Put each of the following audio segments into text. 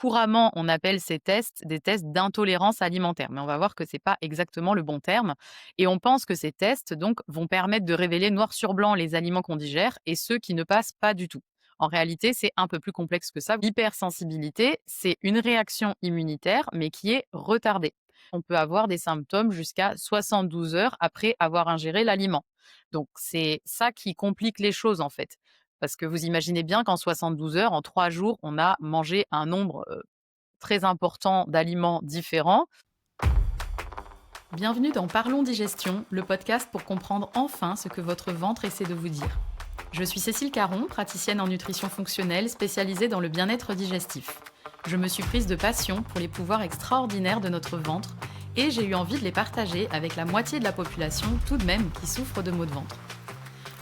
Couramment, on appelle ces tests des tests d'intolérance alimentaire, mais on va voir que c'est pas exactement le bon terme. Et on pense que ces tests donc vont permettre de révéler noir sur blanc les aliments qu'on digère et ceux qui ne passent pas du tout. En réalité, c'est un peu plus complexe que ça. L'hypersensibilité, c'est une réaction immunitaire, mais qui est retardée. On peut avoir des symptômes jusqu'à 72 heures après avoir ingéré l'aliment. Donc c'est ça qui complique les choses en fait. Parce que vous imaginez bien qu'en 72 heures, en 3 jours, on a mangé un nombre très important d'aliments différents. Bienvenue dans Parlons Digestion, le podcast pour comprendre enfin ce que votre ventre essaie de vous dire. Je suis Cécile Caron, praticienne en nutrition fonctionnelle spécialisée dans le bien-être digestif. Je me suis prise de passion pour les pouvoirs extraordinaires de notre ventre et j'ai eu envie de les partager avec la moitié de la population tout de même qui souffre de maux de ventre.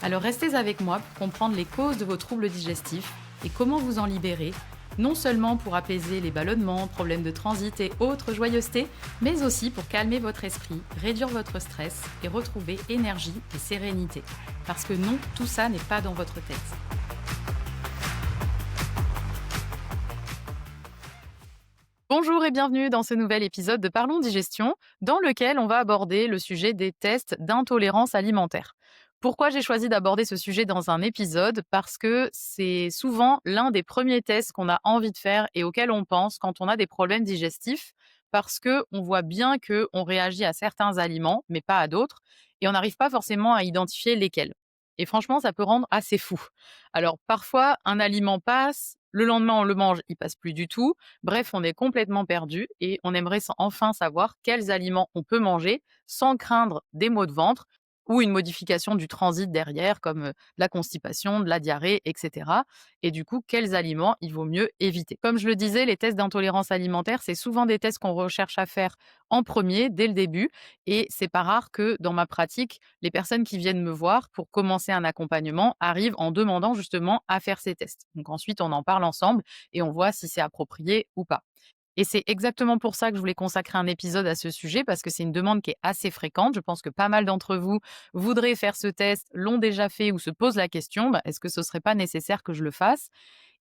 Alors restez avec moi pour comprendre les causes de vos troubles digestifs et comment vous en libérer, non seulement pour apaiser les ballonnements, problèmes de transit et autres joyeusetés, mais aussi pour calmer votre esprit, réduire votre stress et retrouver énergie et sérénité. Parce que non, tout ça n'est pas dans votre tête. Bonjour et bienvenue dans ce nouvel épisode de Parlons Digestion, dans lequel on va aborder le sujet des tests d'intolérance alimentaire. Pourquoi j'ai choisi d'aborder ce sujet dans un épisode? Parce que c'est souvent l'un des premiers tests qu'on a envie de faire et auquel on pense quand on a des problèmes digestifs, parce que on voit bien qu'on réagit à certains aliments, mais pas à d'autres, et on n'arrive pas forcément à identifier lesquels. Et franchement, ça peut rendre assez fou. Alors parfois, un aliment passe, le lendemain on le mange, il passe plus du tout. Bref, on est complètement perdu et on aimerait enfin savoir quels aliments on peut manger sans craindre des maux de ventre ou une modification du transit derrière, comme de la constipation, de la diarrhée, etc. Et du coup, quels aliments il vaut mieux éviter. Comme je le disais, les tests d'intolérance alimentaire, c'est souvent des tests qu'on recherche à faire en premier, dès le début. Et c'est pas rare que dans ma pratique, les personnes qui viennent me voir pour commencer un accompagnement arrivent en demandant justement à faire ces tests. Donc ensuite, on en parle ensemble et on voit si c'est approprié ou pas. Et c'est exactement pour ça que je voulais consacrer un épisode à ce sujet, parce que c'est une demande qui est assez fréquente. Je pense que pas mal d'entre vous voudraient faire ce test, l'ont déjà fait ou se posent la question, est-ce que ce serait pas nécessaire que je le fasse?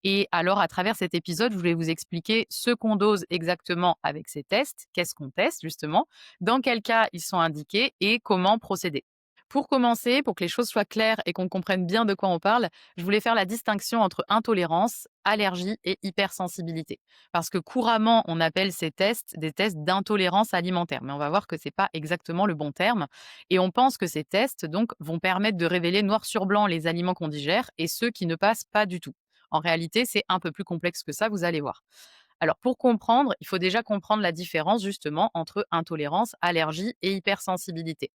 Et alors, à travers cet épisode, je voulais vous expliquer ce qu'on dose exactement avec ces tests, qu'est-ce qu'on teste justement, dans quel cas ils sont indiqués et comment procéder. Pour commencer, pour que les choses soient claires et qu'on comprenne bien de quoi on parle, je voulais faire la distinction entre intolérance, allergie et hypersensibilité. Parce que couramment, on appelle ces tests des tests d'intolérance alimentaire. Mais on va voir que c'est pas exactement le bon terme. Et on pense que ces tests, donc, vont permettre de révéler noir sur blanc les aliments qu'on digère et ceux qui ne passent pas du tout. En réalité, c'est un peu plus complexe que ça, vous allez voir. Alors, pour comprendre, il faut déjà comprendre la différence justement entre intolérance, allergie et hypersensibilité.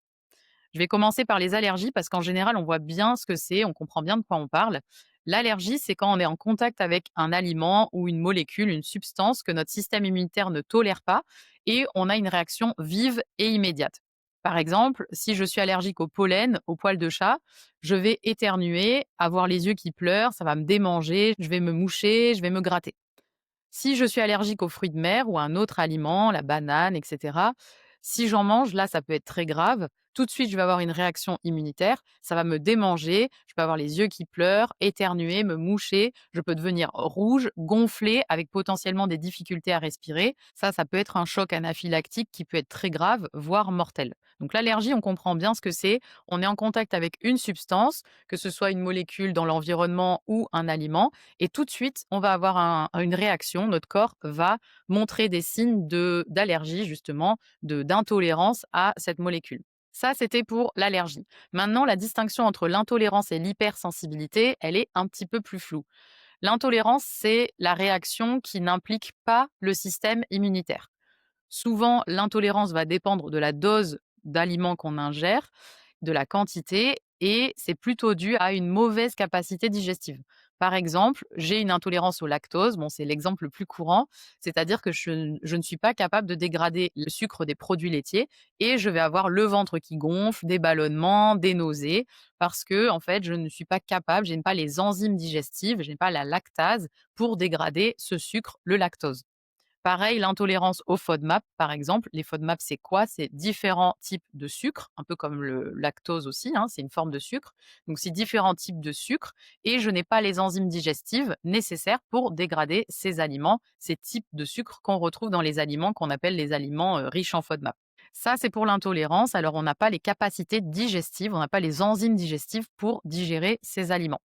Je vais commencer par les allergies parce qu'en général, on voit bien ce que c'est, on comprend bien de quoi on parle. L'allergie, c'est quand on est en contact avec un aliment ou une molécule, une substance que notre système immunitaire ne tolère pas et on a une réaction vive et immédiate. Par exemple, si je suis allergique au pollen, au poil de chat, je vais éternuer, avoir les yeux qui pleurent, ça va me démanger, je vais me moucher, je vais me gratter. Si je suis allergique aux fruits de mer ou à un autre aliment, la banane, etc., si j'en mange, là, ça peut être très grave. Tout de suite, je vais avoir une réaction immunitaire. Ça va me démanger. Je peux avoir les yeux qui pleurent, éternuer, me moucher. Je peux devenir rouge, gonfler, avec potentiellement des difficultés à respirer. Ça peut être un choc anaphylactique qui peut être très grave, voire mortel. Donc l'allergie, on comprend bien ce que c'est. On est en contact avec une substance, que ce soit une molécule dans l'environnement ou un aliment, et tout de suite, on va avoir une réaction. Notre corps va montrer des signes d'allergie, justement, d'intolérance à cette molécule. Ça, c'était pour l'allergie. Maintenant, la distinction entre l'intolérance et l'hypersensibilité, elle est un petit peu plus floue. L'intolérance, c'est la réaction qui n'implique pas le système immunitaire. Souvent, l'intolérance va dépendre de la dose d'aliments qu'on ingère, de la quantité, et c'est plutôt dû à une mauvaise capacité digestive. Par exemple, j'ai une intolérance au lactose, bon, c'est l'exemple le plus courant, c'est-à-dire que je ne suis pas capable de dégrader le sucre des produits laitiers et je vais avoir le ventre qui gonfle, des ballonnements, des nausées, parce que en fait, je ne suis pas capable, je n'ai pas les enzymes digestives, je n'ai pas la lactase pour dégrader ce sucre, le lactose. Pareil, l'intolérance aux FODMAP, par exemple. Les FODMAP, c'est quoi? C'est différents types de sucre, un peu comme le lactose aussi, hein, c'est une forme de sucre. Donc, c'est différents types de sucre et je n'ai pas les enzymes digestives nécessaires pour dégrader ces aliments, ces types de sucre qu'on retrouve dans les aliments qu'on appelle les aliments riches en FODMAP. Ça, c'est pour l'intolérance. Alors, on n'a pas les capacités digestives, on n'a pas les enzymes digestives pour digérer ces aliments.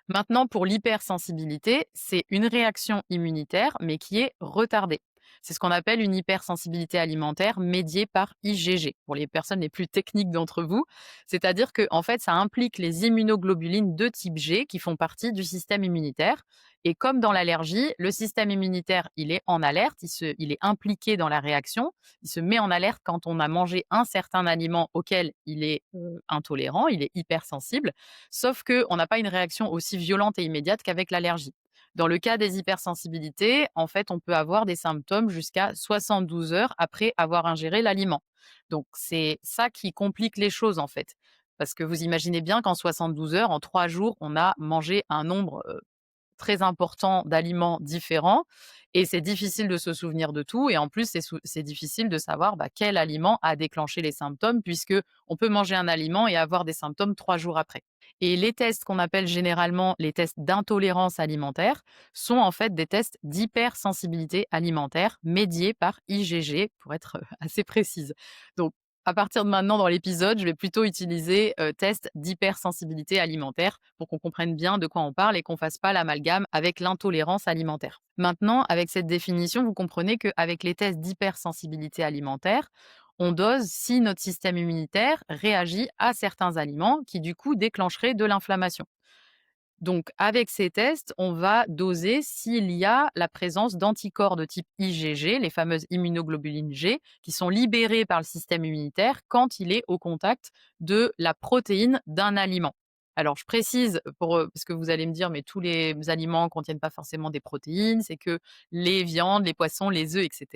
Maintenant, pour l'hypersensibilité, c'est une réaction immunitaire, mais qui est retardée. C'est ce qu'on appelle une hypersensibilité alimentaire médiée par IgG, pour les personnes les plus techniques d'entre vous. C'est-à-dire que, en fait, ça implique les immunoglobulines de type G qui font partie du système immunitaire. Et comme dans l'allergie, le système immunitaire, il est en alerte, il est impliqué dans la réaction, il se met en alerte quand on a mangé un certain aliment auquel il est intolérant, il est hypersensible. Sauf qu'on n'a pas une réaction aussi violente et immédiate qu'avec l'allergie. Dans le cas des hypersensibilités, en fait, on peut avoir des symptômes jusqu'à 72 heures après avoir ingéré l'aliment. Donc, c'est ça qui complique les choses, en fait. Parce que vous imaginez bien qu'en 72 heures, en 3 jours, on a mangé un nombre très important d'aliments différents et c'est difficile de se souvenir de tout et en plus, c'est difficile de savoir, quel aliment a déclenché les symptômes puisque on peut manger un aliment et avoir des symptômes 3 jours après. Et les tests qu'on appelle généralement les tests d'intolérance alimentaire sont en fait des tests d'hypersensibilité alimentaire médiés par IgG pour être, assez précise. Donc à partir de maintenant dans l'épisode, je vais plutôt utiliser, test d'hypersensibilité alimentaire pour qu'on comprenne bien de quoi on parle et qu'on fasse pas l'amalgame avec l'intolérance alimentaire. Maintenant, avec cette définition, vous comprenez qu'avec les tests d'hypersensibilité alimentaire, on dose si notre système immunitaire réagit à certains aliments qui, du coup, déclencheraient de l'inflammation. Donc, avec ces tests, on va doser s'il y a la présence d'anticorps de type IgG, les fameuses immunoglobulines G, qui sont libérées par le système immunitaire quand il est au contact de la protéine d'un aliment. Alors, je précise, parce que vous allez me dire, mais tous les aliments ne contiennent pas forcément des protéines, c'est que les viandes, les poissons, les œufs, etc.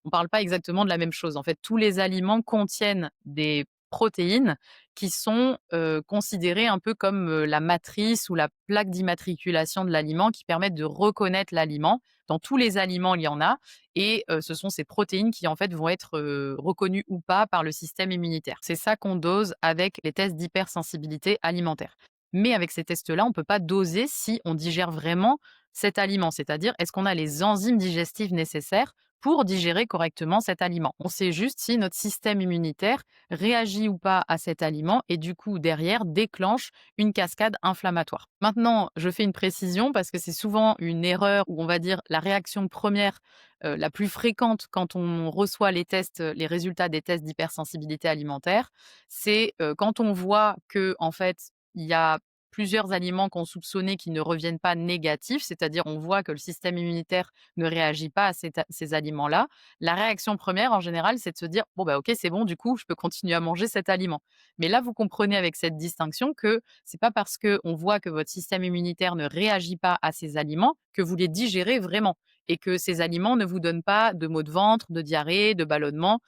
On ne parle pas exactement de la même chose. En fait, tous les aliments contiennent des protéines qui sont, considérés un peu comme, la matrice ou la plaque d'immatriculation de l'aliment qui permettent de reconnaître l'aliment. Dans tous les aliments, il y en a et ce sont ces protéines qui, en fait, vont être, reconnues ou pas par le système immunitaire. C'est ça qu'on dose avec les tests d'hypersensibilité alimentaire. Mais avec ces tests-là, on ne peut pas doser si on digère vraiment cet aliment, c'est-à-dire est-ce qu'on a les enzymes digestives nécessaires pour digérer correctement cet aliment. On sait juste si notre système immunitaire réagit ou pas à cet aliment et du coup, derrière, déclenche une cascade inflammatoire. Maintenant, je fais une précision parce que c'est souvent une erreur ou on va dire la réaction première la plus fréquente quand on reçoit les tests, les résultats des tests d'hypersensibilité alimentaire, c'est quand on voit que en fait, il y a plusieurs aliments qu'on soupçonnait qui ne reviennent pas négatifs, c'est-à-dire on voit que le système immunitaire ne réagit pas à ces aliments-là. La réaction première, en général, c'est de se dire: «Bon, bah, OK, c'est bon, du coup, je peux continuer à manger cet aliment». Mais là, vous comprenez avec cette distinction que c'est pas parce qu'on voit que votre système immunitaire ne réagit pas à ces aliments que vous les digérez vraiment et que ces aliments ne vous donnent pas de maux de ventre, de diarrhée, de ballonnement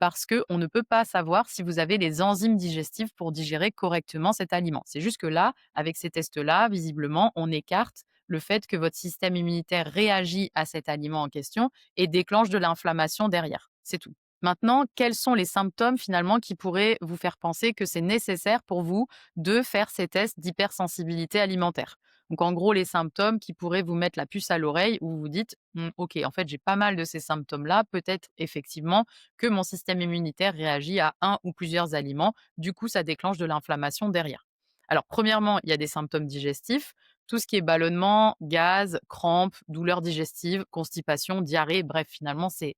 parce qu'on ne peut pas savoir si vous avez les enzymes digestives pour digérer correctement cet aliment. C'est juste que là, avec ces tests-là, visiblement, on écarte le fait que votre système immunitaire réagit à cet aliment en question et déclenche de l'inflammation derrière. C'est tout. Maintenant, quels sont les symptômes finalement qui pourraient vous faire penser que c'est nécessaire pour vous de faire ces tests d'hypersensibilité alimentaire? Donc en gros, les symptômes qui pourraient vous mettre la puce à l'oreille où vous vous dites: OK, en fait, j'ai pas mal de ces symptômes-là, peut-être effectivement que mon système immunitaire réagit à un ou plusieurs aliments. Du coup, ça déclenche de l'inflammation derrière. Alors, premièrement, il y a des symptômes digestifs. Tout ce qui est ballonnement, gaz, crampes, douleurs digestives, constipation, diarrhée, bref, finalement, c'est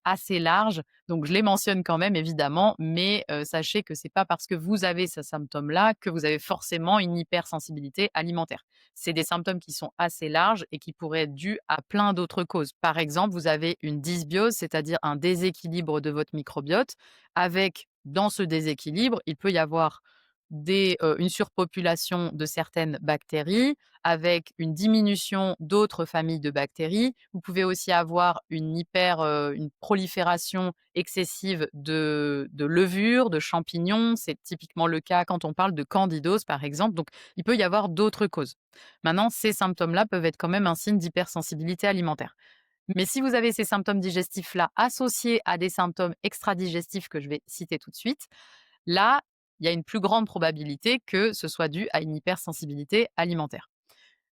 assez large. Donc, je les mentionne quand même, évidemment, mais sachez que c'est pas parce que vous avez ces symptômes-là que vous avez forcément une hypersensibilité alimentaire. C'est des symptômes qui sont assez larges et qui pourraient être dus à plein d'autres causes. Par exemple, vous avez une dysbiose, c'est-à-dire un déséquilibre de votre microbiote. Avec, dans ce déséquilibre, il peut y avoir une surpopulation de certaines bactéries avec une diminution d'autres familles de bactéries. Vous pouvez aussi avoir une prolifération excessive de levures, de champignons. C'est typiquement le cas quand on parle de candidose, par exemple. Donc, il peut y avoir d'autres causes. Maintenant, ces symptômes-là peuvent être quand même un signe d'hypersensibilité alimentaire. Mais si vous avez ces symptômes digestifs-là associés à des symptômes extradigestifs que je vais citer tout de suite, là, il y a une plus grande probabilité que ce soit dû à une hypersensibilité alimentaire.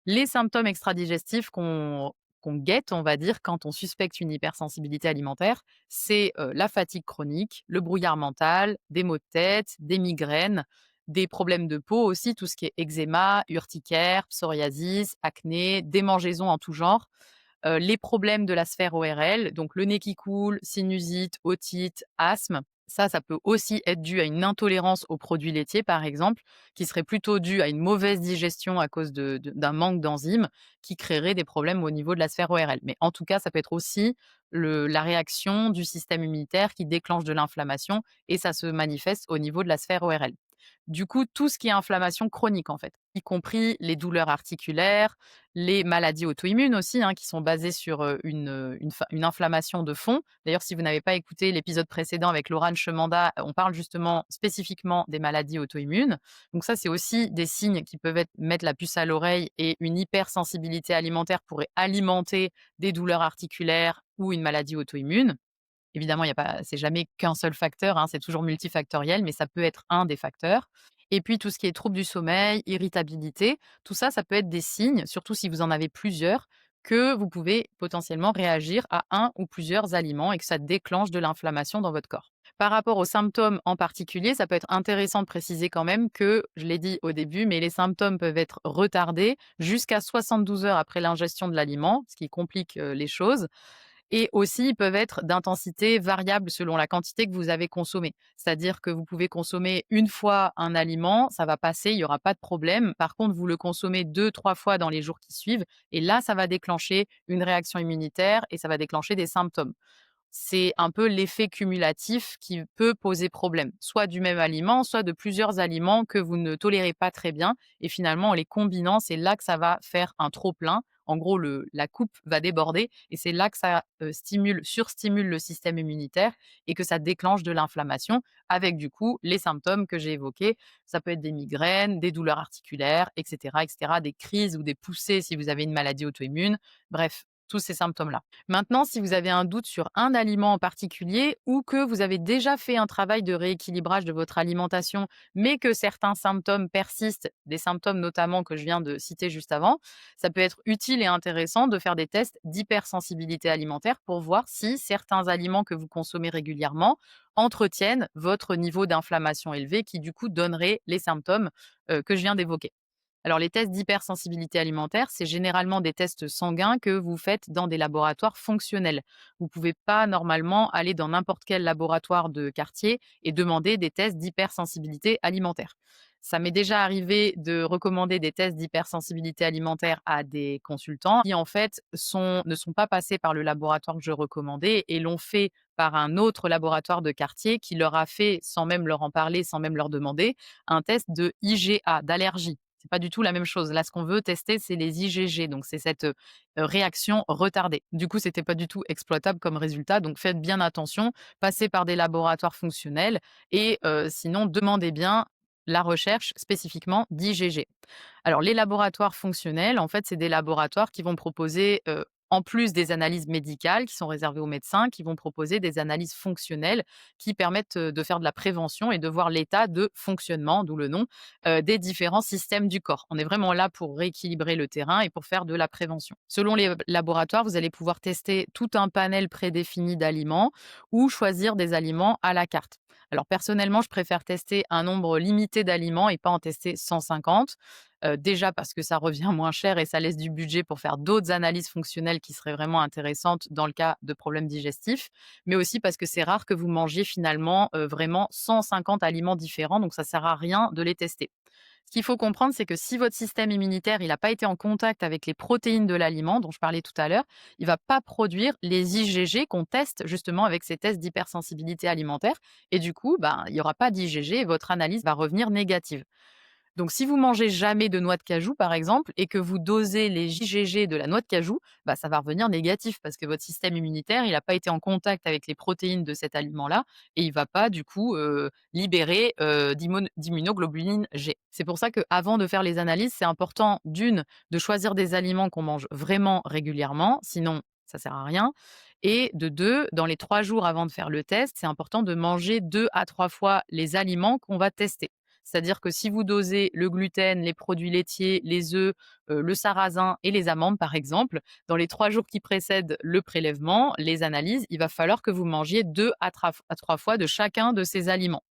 Les symptômes extradigestifs qu'on guette, on va dire, quand on suspecte une hypersensibilité alimentaire, c'est, la fatigue chronique, le brouillard mental, des maux de tête, des migraines, des problèmes de peau aussi, tout ce qui est eczéma, urticaire, psoriasis, acné, démangeaisons en tout genre, les problèmes de la sphère ORL, donc le nez qui coule, sinusite, otite, asthme. Ça peut aussi être dû à une intolérance aux produits laitiers, par exemple, qui serait plutôt due à une mauvaise digestion à cause d'un manque d'enzymes qui créerait des problèmes au niveau de la sphère ORL. Mais en tout cas, ça peut être aussi la réaction du système immunitaire qui déclenche de l'inflammation et ça se manifeste au niveau de la sphère ORL. Du coup, tout ce qui est inflammation chronique, en fait, y compris les douleurs articulaires, les maladies auto-immunes aussi, hein, qui sont basées sur, une inflammation de fond. D'ailleurs, si vous n'avez pas écouté l'épisode précédent avec Laurent Chemanda, on parle justement spécifiquement des maladies auto-immunes. Donc ça, c'est aussi des signes qui peuvent être mettre la puce à l'oreille et une hypersensibilité alimentaire pourrait alimenter des douleurs articulaires ou une maladie auto-immune. Évidemment, il y a pas c'est jamais qu'un seul facteur, hein, c'est toujours multifactoriel, mais ça peut être un des facteurs. Et puis tout ce qui est troubles du sommeil, irritabilité, tout ça, ça peut être des signes, surtout si vous en avez plusieurs, que vous pouvez potentiellement réagir à un ou plusieurs aliments et que ça déclenche de l'inflammation dans votre corps. Par rapport aux symptômes en particulier, ça peut être intéressant de préciser quand même que, je l'ai dit au début, mais les symptômes peuvent être retardés jusqu'à 72 heures après l'ingestion de l'aliment, ce qui complique, les choses. Et aussi, ils peuvent être d'intensité variable selon la quantité que vous avez consommée. C'est-à-dire que vous pouvez consommer une fois un aliment, ça va passer, il y aura pas de problème. Par contre, vous le consommez 2, 3 fois dans les jours qui suivent et là, ça va déclencher une réaction immunitaire et ça va déclencher des symptômes. C'est un peu l'effet cumulatif qui peut poser problème, soit du même aliment, soit de plusieurs aliments que vous ne tolérez pas très bien et finalement, en les combinant, c'est là que ça va faire un trop plein. En gros, la coupe va déborder et c'est là que ça, surstimule le système immunitaire et que ça déclenche de l'inflammation avec du coup les symptômes que j'ai évoqués. Ça peut être des migraines, des douleurs articulaires et cetera, des crises ou des poussées si vous avez une maladie auto-immune. Bref, tous ces symptômes-là. Maintenant, si vous avez un doute sur un aliment en particulier ou que vous avez déjà fait un travail de rééquilibrage de votre alimentation, mais que certains symptômes persistent, des symptômes notamment que je viens de citer juste avant, ça peut être utile et intéressant de faire des tests d'hypersensibilité alimentaire pour voir si certains aliments que vous consommez régulièrement entretiennent votre niveau d'inflammation élevé qui du coup donnerait les symptômes que je viens d'évoquer. Alors, les tests d'hypersensibilité alimentaire, c'est généralement des tests sanguins que vous faites dans des laboratoires fonctionnels. Vous ne pouvez pas normalement aller dans n'importe quel laboratoire de quartier et demander des tests d'hypersensibilité alimentaire. Ça m'est déjà arrivé de recommander des tests d'hypersensibilité alimentaire à des consultants qui, en fait, ne sont pas passés par le laboratoire que je recommandais et l'ont fait par un autre laboratoire de quartier qui leur a fait, sans même leur en parler, sans même leur demander, un test de IgA, d'allergie. C'est pas du tout la même chose. Là, ce qu'on veut tester, c'est les IgG, donc c'est cette, réaction retardée. Du coup, c'était pas du tout exploitable comme résultat, donc faites bien attention, passez par des laboratoires fonctionnels et sinon demandez bien la recherche spécifiquement d'IgG. Alors les laboratoires fonctionnels, en fait, c'est des laboratoires qui vont proposer, en plus des analyses médicales qui sont réservées aux médecins, qui vont proposer des analyses fonctionnelles qui permettent, de faire de la prévention et de voir l'état de fonctionnement, d'où le nom, des différents systèmes du corps. On est vraiment là pour rééquilibrer le terrain et pour faire de la prévention. Selon les laboratoires, vous allez pouvoir tester tout un panel prédéfini d'aliments ou choisir des aliments à la carte. Alors personnellement, je préfère tester un nombre limité d'aliments et pas en tester 150. Déjà parce que ça revient moins cher et ça laisse du budget pour faire d'autres analyses fonctionnelles qui seraient vraiment intéressantes dans le cas de problèmes digestifs, mais aussi parce que c'est rare que vous mangiez finalement, vraiment 150 aliments différents, donc ça sert à rien de les tester. Ce qu'il faut comprendre, c'est que si votre système immunitaire, il n'a pas été en contact avec les protéines de l'aliment dont je parlais tout à l'heure, il va pas produire les IgG qu'on teste justement avec ces tests d'hypersensibilité alimentaire et du coup, ben, il y aura pas d'IgG et votre analyse va revenir négative. Donc, si vous mangez jamais de noix de cajou, par exemple, et que vous dosez les IgG de la noix de cajou, bah, ça va revenir négatif parce que votre système immunitaire, il n'a pas été en contact avec les protéines de cet aliment-là et il va pas, du coup, libérer d'immunoglobuline G. C'est pour ça qu'avant de faire les analyses, c'est important, d'une, de choisir des aliments qu'on mange vraiment régulièrement. Sinon, ça sert à rien. Et de 2, dans les 3 jours avant de faire le test, c'est important de manger 2 à 3 fois les aliments qu'on va tester. C'est-à-dire que si vous dosez le gluten, les produits laitiers, les œufs, le sarrasin et les amandes, par exemple, dans les 3 jours qui précèdent le prélèvement, les analyses, il va falloir que vous mangiez 2 à 3 fois de chacun de ces aliments.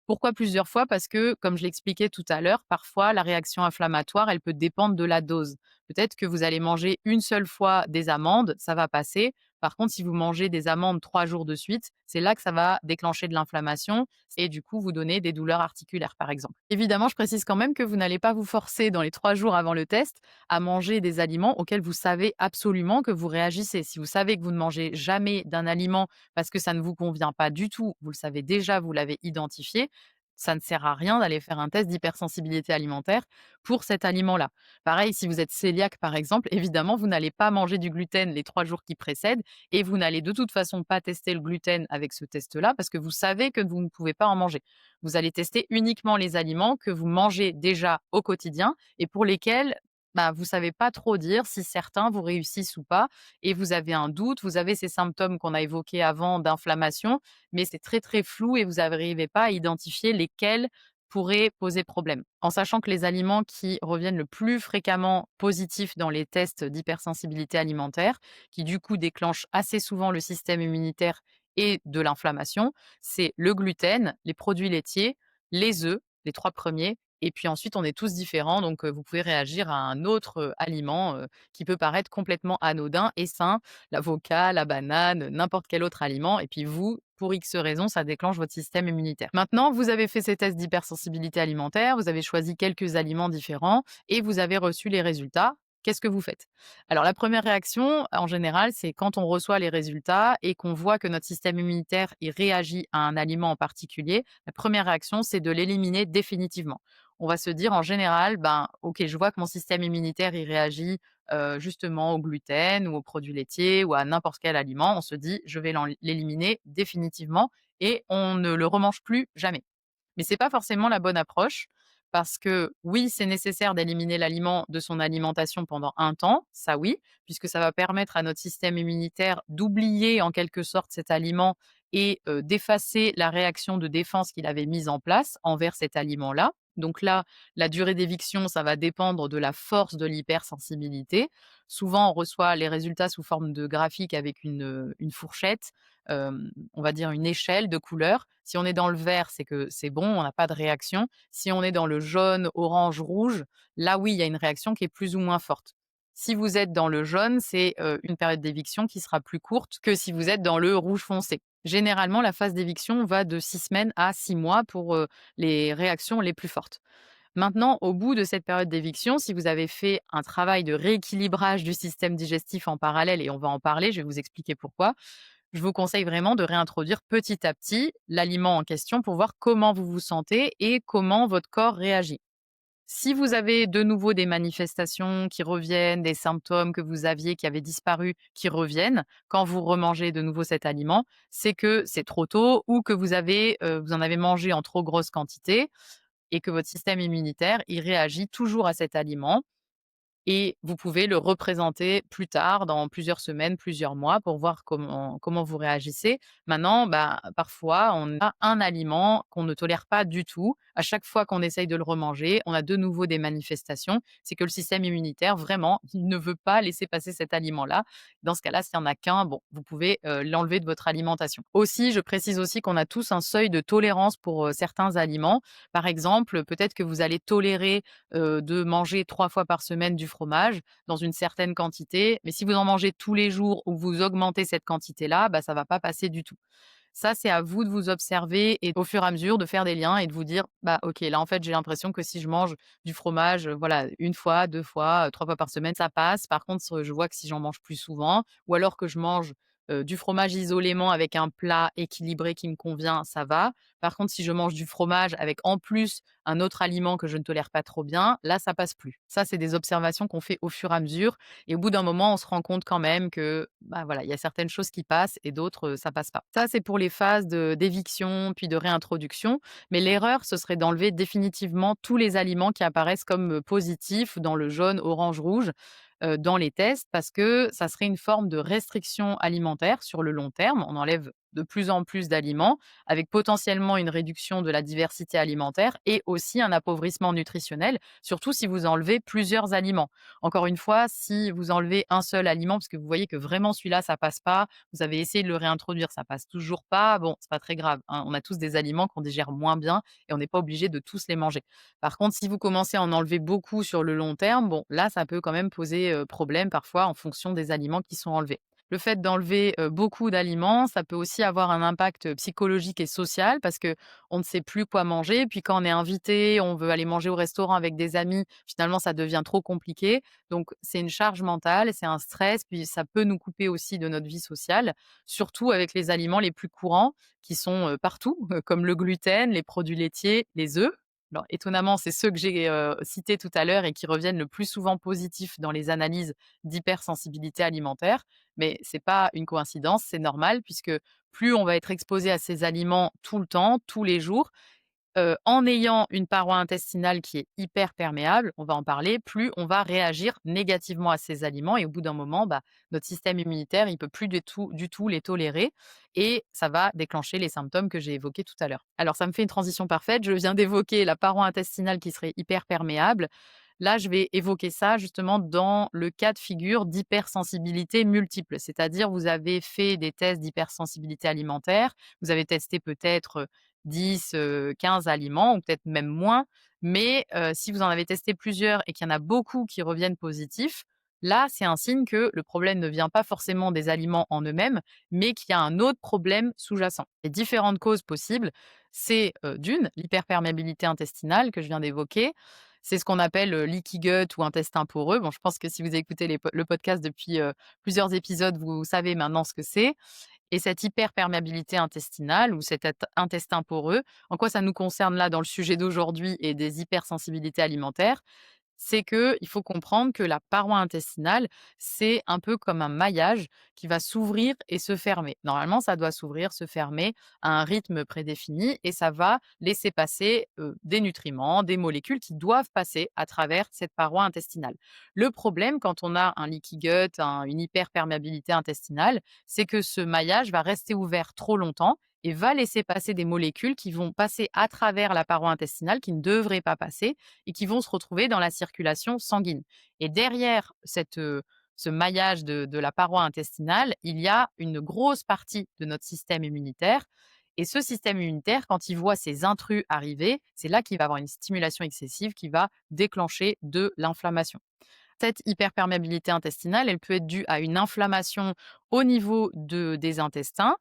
Pourquoi plusieurs fois? Parce que, comme je l'expliquais tout à l'heure, parfois la réaction inflammatoire, elle peut dépendre de la dose. Peut-être que vous allez manger une seule fois des amandes, ça va passer. Par contre, si vous mangez des amandes 3 jours de suite, c'est là que ça va déclencher de l'inflammation et du coup vous donner des douleurs articulaires, par exemple. Évidemment, je précise quand même que vous n'allez pas vous forcer dans les 3 jours avant le test à manger des aliments auxquels vous savez absolument que vous réagissez. Si vous savez que vous ne mangez jamais d'un aliment parce que ça ne vous convient pas du tout, vous le savez déjà, vous l'avez identifié, ça ne sert à rien d'aller faire un test d'hypersensibilité alimentaire pour cet aliment-là. Pareil, si vous êtes cœliaque, par exemple, évidemment, vous n'allez pas manger du gluten les 3 jours qui précèdent et vous n'allez de toute façon pas tester le gluten avec ce test-là parce que vous savez que vous ne pouvez pas en manger. Vous allez tester uniquement les aliments que vous mangez déjà au quotidien et pour lesquels, bah, vous savez pas trop dire si certains vous réussissent ou pas et vous avez un doute, vous avez ces symptômes qu'on a évoqués avant d'inflammation, mais c'est très, très flou et vous n'arrivez pas à identifier lesquels pourraient poser problème. En sachant que les aliments qui reviennent le plus fréquemment positifs dans les tests d'hypersensibilité alimentaire, qui du coup déclenchent assez souvent le système immunitaire et de l'inflammation, c'est le gluten, les produits laitiers, les œufs, les 3 premiers et puis ensuite on est tous différents donc vous pouvez réagir à un autre, aliment, qui peut paraître complètement anodin et sain, l'avocat, la banane, n'importe quel autre aliment et puis vous, pour X raison, ça déclenche votre système immunitaire. Maintenant, vous avez fait ces tests d'hypersensibilité alimentaire, vous avez choisi quelques aliments différents et vous avez reçu les résultats. Qu'est-ce que vous faites? Alors la première réaction, en général, c'est quand on reçoit les résultats et qu'on voit que notre système immunitaire, il réagit à un aliment en particulier, la première réaction, c'est de l'éliminer définitivement. On va se dire en général: «Ben, OK, je vois que mon système immunitaire, il réagit justement au gluten ou aux produits laitiers ou à n'importe quel aliment, on se dit: «Je vais l'éliminer définitivement» et on ne le remange plus jamais. Mais c'est pas forcément la bonne approche parce que oui, c'est nécessaire d'éliminer l'aliment de son alimentation pendant un temps, ça oui, puisque ça va permettre à notre système immunitaire d'oublier en quelque sorte cet aliment et d'effacer la réaction de défense qu'il avait mise en place envers cet aliment-là. Donc là, la durée d'éviction, ça va dépendre de la force de l'hypersensibilité. Souvent, on reçoit les résultats sous forme de graphique avec une fourchette, on va dire une échelle de couleurs. Si on est dans le vert, c'est que c'est bon, on n'a pas de réaction. Si on est dans le jaune, orange, rouge, là oui, il y a une réaction qui est plus ou moins forte. Si vous êtes dans le jaune, c'est, une période d'éviction qui sera plus courte que si vous êtes dans le rouge foncé. Généralement, la phase d'éviction va de 6 semaines à 6 mois pour, les réactions les plus fortes. Maintenant, au bout de cette période d'éviction, si vous avez fait un travail de rééquilibrage du système digestif en parallèle et on va en parler, je vais vous expliquer pourquoi, je vous conseille vraiment de réintroduire petit à petit l'aliment en question pour voir comment vous vous sentez et comment votre corps réagit. Si vous avez de nouveau des manifestations qui reviennent, des symptômes que vous aviez qui avaient disparu qui reviennent quand vous remangez de nouveau cet aliment, c'est que c'est trop tôt ou que vous en avez mangé en trop grosse quantité et que votre système immunitaire, il réagit toujours à cet aliment et vous pouvez le représenter plus tard, dans plusieurs semaines, plusieurs mois, pour voir comment vous réagissez. Maintenant, bah, parfois, on a un aliment qu'on ne tolère pas du tout. À chaque fois qu'on essaye de le remanger, on a de nouveau des manifestations. C'est que le système immunitaire, vraiment, il ne veut pas laisser passer cet aliment-là. Dans ce cas-là, s'il n'y en a qu'un, bon, vous pouvez l'enlever de votre alimentation. Aussi, je précise aussi qu'on a tous un seuil de tolérance pour certains aliments. Par exemple, peut-être que vous allez tolérer de manger 3 fois par semaine du fromage dans une certaine quantité, mais si vous en mangez tous les jours ou que vous augmentez cette quantité-là, bah, ça va pas passer du tout. Ça, c'est à vous de vous observer et au fur et à mesure de faire des liens et de vous dire: «Bah, OK, là, en fait, j'ai l'impression que si je mange du fromage, voilà, 1 fois, 2 fois, 3 fois par semaine, ça passe. Par contre, je vois que si j'en mange plus souvent ou alors que je mange, du fromage isolément avec un plat équilibré qui me convient, ça va. Par contre, si je mange du fromage avec en plus un autre aliment que je ne tolère pas trop bien, là, ça passe plus». Ça, c'est des observations qu'on fait au fur et à mesure et au bout d'un moment, on se rend compte quand même que, bah, voilà, il y a certaines choses qui passent et d'autres, ça passe pas. Ça, c'est pour les phases d'éviction, puis de réintroduction, mais l'erreur, ce serait d'enlever définitivement tous les aliments qui apparaissent comme, positifs dans le jaune, orange, rouge. dans les tests parce que ça serait une forme de restriction alimentaire sur le long terme. On enlève de plus en plus d'aliments avec potentiellement une réduction de la diversité alimentaire et aussi un appauvrissement nutritionnel, surtout si vous enlevez plusieurs aliments. Encore une fois, si vous enlevez un seul aliment parce que vous voyez que vraiment celui-là ça passe pas, vous avez essayé de le réintroduire, ça passe toujours pas, bon, c'est pas très grave, hein. On a tous des aliments qu'on digère moins bien et on n'est pas obligé de tous les manger. Par contre, si vous commencez à en enlever beaucoup sur le long terme, bon, là, ça peut quand même poser, problème parfois en fonction des aliments qui sont enlevés. Le fait d'enlever, beaucoup d'aliments, ça peut aussi avoir un impact, psychologique et social parce que on ne sait plus quoi manger. Puis quand on est invité, on veut aller manger au restaurant avec des amis, finalement, ça devient trop compliqué. Donc c'est une charge mentale, c'est un stress, puis ça peut nous couper aussi de notre vie sociale, surtout avec les aliments les plus courants qui sont, partout, comme le gluten, les produits laitiers, les œufs. Alors étonnamment, c'est ceux que j'ai, cités tout à l'heure et qui reviennent le plus souvent positifs dans les analyses d'hypersensibilité alimentaire. Mais c'est pas une coïncidence, c'est normal puisque plus on va être exposé à ces aliments tout le temps, tous les jours, en ayant une paroi intestinale qui est hyper perméable, on va en parler, plus on va réagir négativement à ces aliments et au bout d'un moment, bah, notre système immunitaire, il peut plus du tout les tolérer et ça va déclencher les symptômes que j'ai évoqués tout à l'heure. Alors ça me fait une transition parfaite, je viens d'évoquer la paroi intestinale qui serait hyper perméable. Là, je vais évoquer ça justement dans le cas de figure d'hypersensibilité multiple, c'est-à-dire vous avez fait des tests d'hypersensibilité alimentaire, vous avez testé peut-être, 10, 15 aliments ou peut-être même moins. Mais, si vous en avez testé plusieurs et qu'il y en a beaucoup qui reviennent positifs, là, c'est un signe que le problème ne vient pas forcément des aliments en eux-mêmes, mais qu'il y a un autre problème sous-jacent. Les différentes causes possibles, c'est, d'une, l'hyperperméabilité intestinale que je viens d'évoquer. C'est ce qu'on appelle, leaky gut ou intestin poreux. Bon, je pense que si vous écoutez le podcast depuis, plusieurs épisodes, vous savez maintenant ce que c'est. Et cette hyperperméabilité intestinale ou cet intestin poreux, en quoi ça nous concerne là dans le sujet d'aujourd'hui et des hypersensibilités alimentaires? C'est qu'il faut comprendre que la paroi intestinale, c'est un peu comme un maillage qui va s'ouvrir et se fermer. Normalement, ça doit s'ouvrir, se fermer à un rythme prédéfini et ça va laisser passer, des nutriments, des molécules qui doivent passer à travers cette paroi intestinale. Le problème quand on a un leaky gut, une hyperperméabilité intestinale, c'est que ce maillage va rester ouvert trop longtemps et va laisser passer des molécules qui vont passer à travers la paroi intestinale, qui ne devraient pas passer et qui vont se retrouver dans la circulation sanguine. Et derrière ce maillage de la paroi intestinale, il y a une grosse partie de notre système immunitaire. Et ce système immunitaire, quand il voit ces intrus arriver, c'est là qu'il va avoir une stimulation excessive qui va déclencher de l'inflammation. Cette hyperperméabilité intestinale, elle peut être due à une inflammation au niveau des intestins.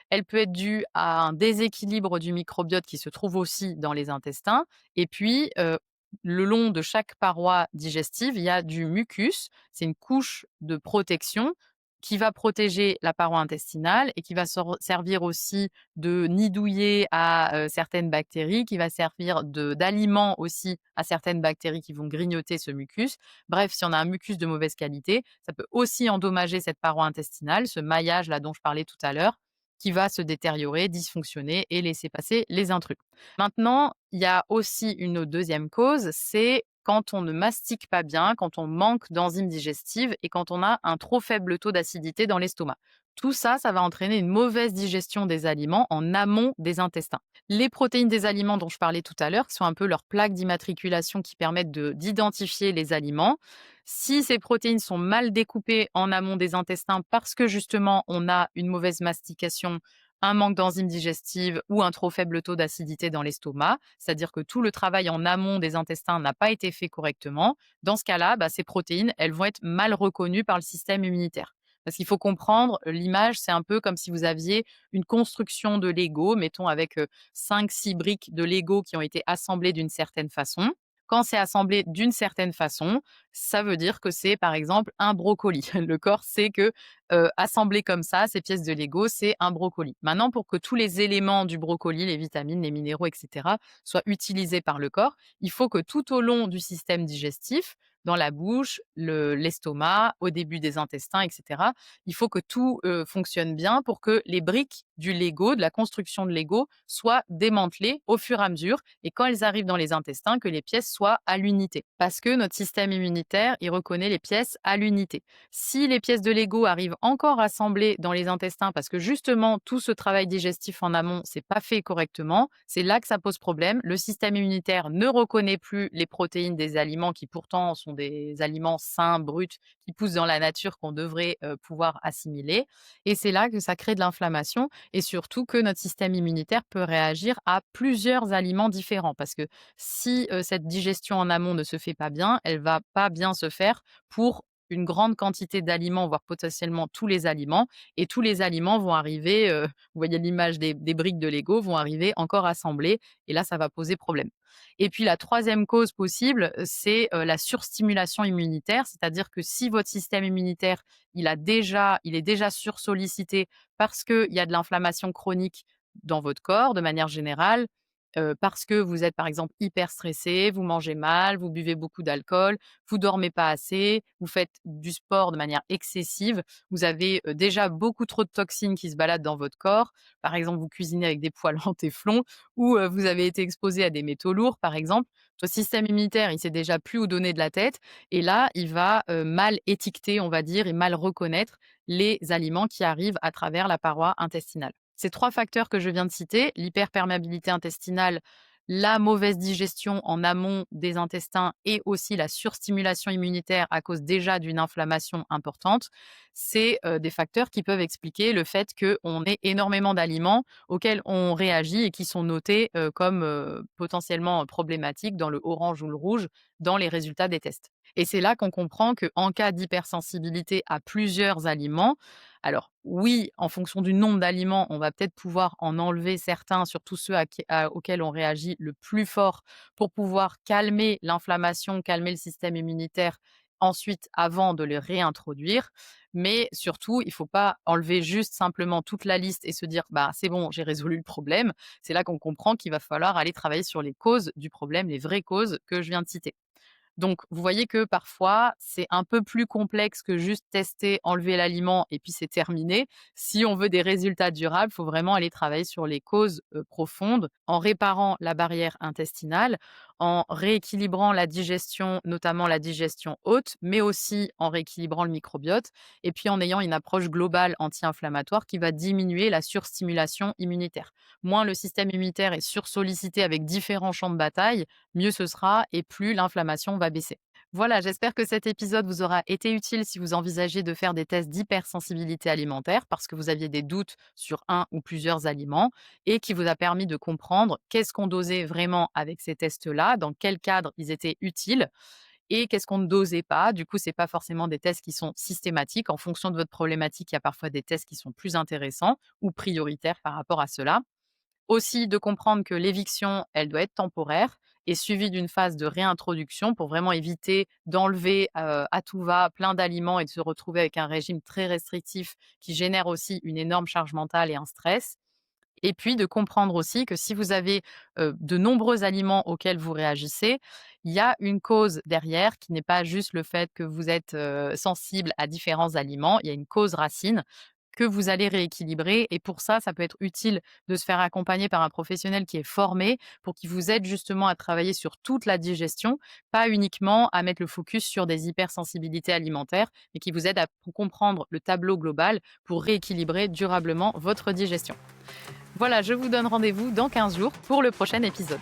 Elle peut être due à un déséquilibre du microbiote qui se trouve aussi dans les intestins. Et puis, le long de chaque paroi digestive, il y a du mucus. C'est une couche de protection qui va protéger la paroi intestinale et qui va servir aussi de nid douillet à certaines bactéries, qui va servir d'aliment aussi à certaines bactéries qui vont grignoter ce mucus. Bref, si on a un mucus de mauvaise qualité, ça peut aussi endommager cette paroi intestinale, ce maillage là dont je parlais tout à l'heure, qui va se détériorer, dysfonctionner et laisser passer les intrus. Maintenant, il y a aussi une deuxième cause, c'est quand on ne mastique pas bien, quand on manque d'enzymes digestives et quand on a un trop faible taux d'acidité dans l'estomac. Tout ça, ça va entraîner une mauvaise digestion des aliments en amont des intestins. Les protéines des aliments dont je parlais tout à l'heure, qui sont un peu leurs plaques d'immatriculation qui permettent d'identifier les aliments, si ces protéines sont mal découpées en amont des intestins parce que justement on a une mauvaise mastication, un manque d'enzymes digestives ou un trop faible taux d'acidité dans l'estomac, c'est-à-dire que tout le travail en amont des intestins n'a pas été fait correctement, dans ce cas-là, bah, ces protéines, elles vont être mal reconnues par le système immunitaire. Parce qu'il faut comprendre, l'image, c'est un peu comme si vous aviez une construction de Lego, mettons avec 5-6 briques de Lego qui ont été assemblées d'une certaine façon. Quand c'est assemblé d'une certaine façon, ça veut dire que c'est, par exemple, un brocoli. Le corps sait que, assemblé comme ça, ces pièces de Lego, c'est un brocoli. Maintenant, pour que tous les éléments du brocoli, les vitamines, les minéraux et cetera, soient utilisés par le corps, il faut que tout au long du système digestif, dans la bouche, l'estomac, au début des intestins et cetera, il faut que tout, fonctionne bien pour que les briques du Lego, de la construction de Lego, soient démantelées au fur et à mesure et quand elles arrivent dans les intestins, que les pièces soient à l'unité. Parce que notre système immunitaire immunitaire, il reconnaît les pièces à l'unité. Si les pièces de Lego arrivent encore assemblées dans les intestins parce que justement tout ce travail digestif en amont, c'est pas fait correctement, c'est là que ça pose problème. Le système immunitaire ne reconnaît plus les protéines des aliments qui pourtant sont des aliments sains, bruts, qui poussent dans la nature qu'on devrait pouvoir assimiler. Et c'est là que ça crée de l'inflammation et surtout que notre système immunitaire peut réagir à plusieurs aliments différents. Parce que si cette digestion en amont ne se fait pas bien, elle va pas bien se faire pour une grande quantité d'aliments, voire potentiellement tous les aliments. Et tous les aliments vont arriver, vous voyez l'image des briques de Lego, vont arriver encore assemblées. Et là, ça va poser problème. Et puis la troisième cause possible, c'est la surstimulation immunitaire. C'est-à-dire que si votre système immunitaire, il est déjà sursollicité parce qu'il y a de l'inflammation chronique dans votre corps de manière générale, parce que vous êtes par exemple hyper stressé, vous mangez mal, vous buvez beaucoup d'alcool, vous dormez pas assez, vous faites du sport de manière excessive, vous avez, déjà beaucoup trop de toxines qui se baladent dans votre corps. Par exemple, vous cuisinez avec des poêles en téflon ou, vous avez été exposé à des métaux lourds par exemple. Votre système immunitaire, il sait déjà plus où donner de la tête et là, il va, mal étiqueter, on va dire et mal reconnaître les aliments qui arrivent à travers la paroi intestinale. Ces 3 facteurs que je viens de citer, l'hyperperméabilité intestinale, la mauvaise digestion en amont des intestins et aussi la surstimulation immunitaire à cause déjà d'une inflammation importante, c'est, des facteurs qui peuvent expliquer le fait qu'on ait énormément d'aliments auxquels on réagit et qui sont notés, comme, potentiellement problématiques dans le orange ou le rouge dans les résultats des tests. Et c'est là qu'on comprend qu'en cas d'hypersensibilité à plusieurs aliments, alors oui, en fonction du nombre d'aliments, on va peut-être pouvoir en enlever certains, surtout ceux auxquels on réagit le plus fort pour pouvoir calmer l'inflammation, calmer le système immunitaire ensuite avant de les réintroduire. Mais surtout, il ne faut pas enlever juste simplement toute la liste et se dire bah c'est bon, j'ai résolu le problème. C'est là qu'on comprend qu'il va falloir aller travailler sur les causes du problème, les vraies causes que je viens de citer. Donc, vous voyez que parfois, c'est un peu plus complexe que juste tester, enlever l'aliment et puis c'est terminé. Si on veut des résultats durables, il faut vraiment aller travailler sur les causes profondes en réparant la barrière intestinale, en rééquilibrant la digestion, notamment la digestion haute, mais aussi en rééquilibrant le microbiote et puis en ayant une approche globale anti-inflammatoire qui va diminuer la surstimulation immunitaire. Moins le système immunitaire est sursollicité avec différents champs de bataille, mieux ce sera et plus l'inflammation va baisser. Voilà, j'espère que cet épisode vous aura été utile si vous envisagez de faire des tests d'hypersensibilité alimentaire parce que vous aviez des doutes sur un ou plusieurs aliments et qui vous a permis de comprendre qu'est-ce qu'on dosait vraiment avec ces tests-là, dans quel cadre ils étaient utiles et qu'est-ce qu'on ne dosait pas. Du coup, c'est pas forcément des tests qui sont systématiques. En fonction de votre problématique, il y a parfois des tests qui sont plus intéressants ou prioritaires par rapport à cela. Aussi de comprendre que l'éviction, elle doit être temporaire et suivie d'une phase de réintroduction pour vraiment éviter d'enlever, à tout va plein d'aliments et de se retrouver avec un régime très restrictif qui génère aussi une énorme charge mentale et un stress. Et puis de comprendre aussi que si vous avez, de nombreux aliments auxquels vous réagissez, il y a une cause derrière qui n'est pas juste le fait que vous êtes, sensible à différents aliments. Il y a une cause racine que vous allez rééquilibrer et pour ça, ça peut être utile de se faire accompagner par un professionnel qui est formé pour qu'il vous aide justement à travailler sur toute la digestion, pas uniquement à mettre le focus sur des hypersensibilités alimentaires, mais qui vous aide à comprendre le tableau global pour rééquilibrer durablement votre digestion. Voilà, je vous donne rendez-vous dans 15 jours pour le prochain épisode.